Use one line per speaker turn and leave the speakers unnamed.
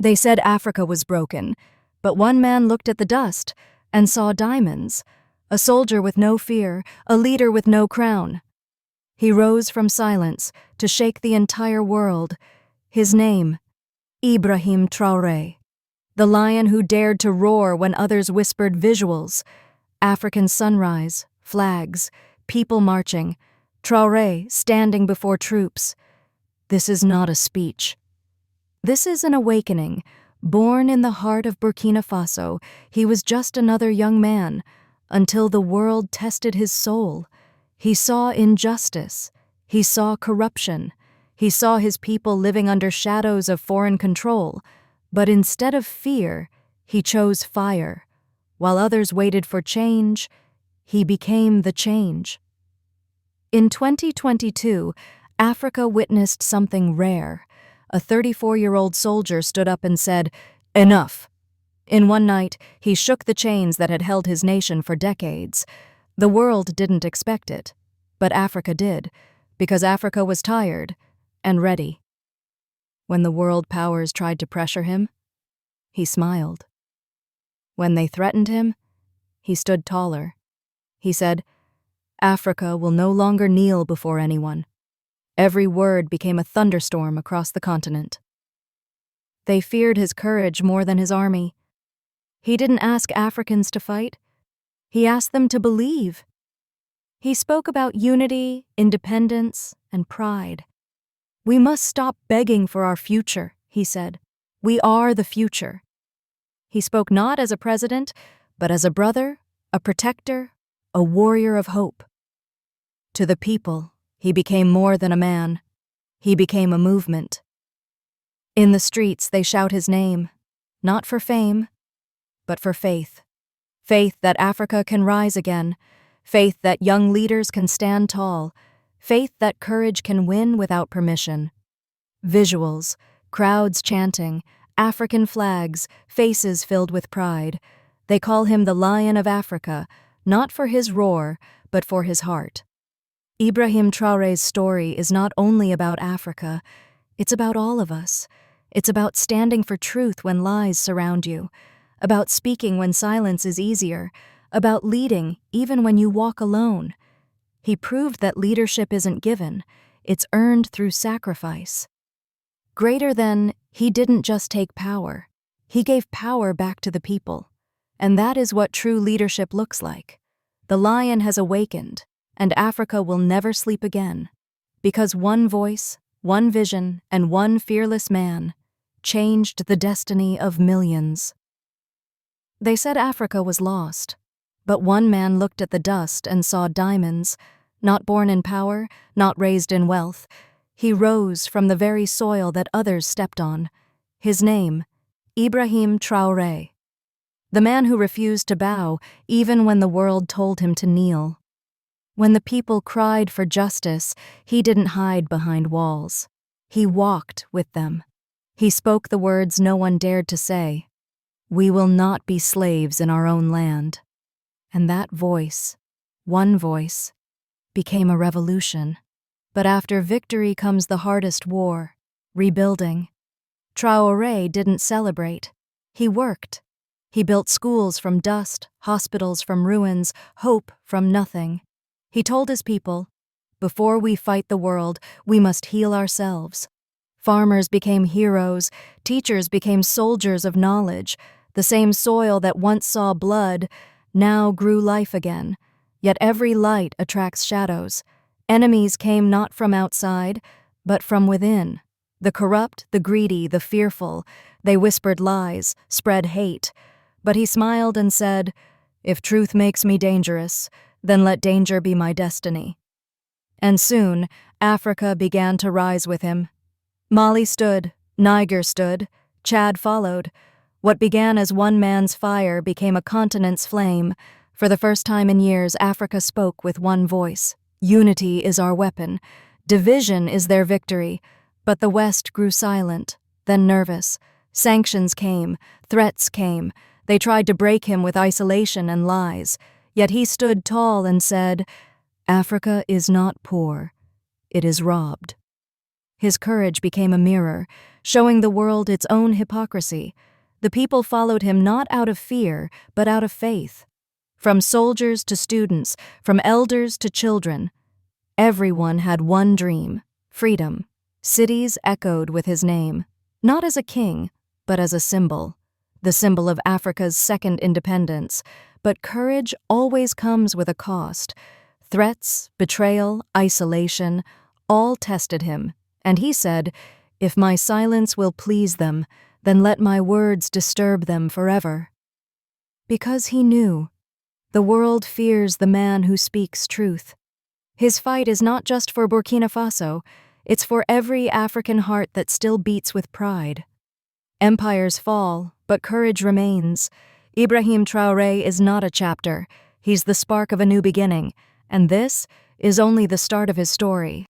They said Africa was broken, but one man looked at the dust and saw diamonds, a soldier with no fear, a leader with no crown. He rose from silence to shake the entire world. His name, Ibrahim Traoré, the lion who dared to roar when others whispered visuals. African sunrise, flags, people marching, Traoré standing before troops. This is not a speech. This is an awakening. Born in the heart of Burkina Faso, he was just another young man, until the world tested his soul. He saw injustice. He saw corruption. He saw his people living under shadows of foreign control. But instead of fear, he chose fire. While others waited for change, he became the change. In 2022, Africa witnessed something rare. A 34-year-old soldier stood up and said, "Enough." In one night, he shook the chains that had held his nation for decades. The world didn't expect it, but Africa did, because Africa was tired and ready. When the world powers tried to pressure him, he smiled. When they threatened him, he stood taller. He said, "Africa will no longer kneel before anyone." Every word became a thunderstorm across the continent. They feared his courage more than his army. He didn't ask Africans to fight. He asked them to believe. He spoke about unity, independence, and pride. "We must stop begging for our future," he said. "We are the future." He spoke not as a president, but as a brother, a protector, a warrior of hope. To the people, he became more than a man. He became a movement. In the streets, they shout his name, not for fame, but for faith. Faith that Africa can rise again. Faith that young leaders can stand tall. Faith that courage can win without permission. Visuals, crowds chanting, African flags, faces filled with pride. They call him the Lion of Africa, not for his roar, but for his heart. Ibrahim Traoré's story is not only about Africa, it's about all of us. It's about standing for truth when lies surround you, about speaking when silence is easier, about leading even when you walk alone. He proved that leadership isn't given, it's earned through sacrifice. Greater than, he didn't just take power, he gave power back to the people. And that is what true leadership looks like. The lion has awakened, and Africa will never sleep again, because one voice, one vision, and one fearless man changed the destiny of millions. They said Africa was lost, but one man looked at the dust and saw diamonds, not born in power, not raised in wealth. He rose from the very soil that others stepped on. His name, Ibrahim Traoré, the man who refused to bow even when the world told him to kneel. When the people cried for justice, he didn't hide behind walls. He walked with them. He spoke the words no one dared to say. "We will not be slaves in our own land." And that voice, one voice, became a revolution. But after victory comes the hardest war, rebuilding. Traoré didn't celebrate. He worked. He built schools from dust, hospitals from ruins, hope from nothing. He told his people, "Before we fight the world, we must heal ourselves." Farmers became heroes, teachers became soldiers of knowledge. The same soil that once saw blood now grew life again. Yet every light attracts shadows. Enemies came not from outside, but from within. The corrupt, the greedy, the fearful. They whispered lies, spread hate. But he smiled and said, "If truth makes me dangerous, then let danger be my destiny." And soon, Africa began to rise with him. Mali stood, Niger stood, Chad followed. What began as one man's fire became a continent's flame. For the first time in years, Africa spoke with one voice. Unity is our weapon. Division is their victory. But the West grew silent, then nervous. Sanctions came, threats came. They tried to break him with isolation and lies. Yet he stood tall and said, "Africa is not poor. It is robbed." His courage became a mirror, showing the world its own hypocrisy. The people followed him not out of fear, but out of faith. From soldiers to students, from elders to children, everyone had one dream: freedom. Cities echoed with his name, not as a king, but as a symbol, the symbol of Africa's second independence. But courage always comes with a cost. Threats, betrayal, isolation, all tested him, and he said, "If my silence will please them, then let my words disturb them forever." Because he knew, the world fears the man who speaks truth. His fight is not just for Burkina Faso, it's for every African heart that still beats with pride. Empires fall, but courage remains. Ibrahim Traoré is not a chapter, he's the spark of a new beginning, and this is only the start of his story.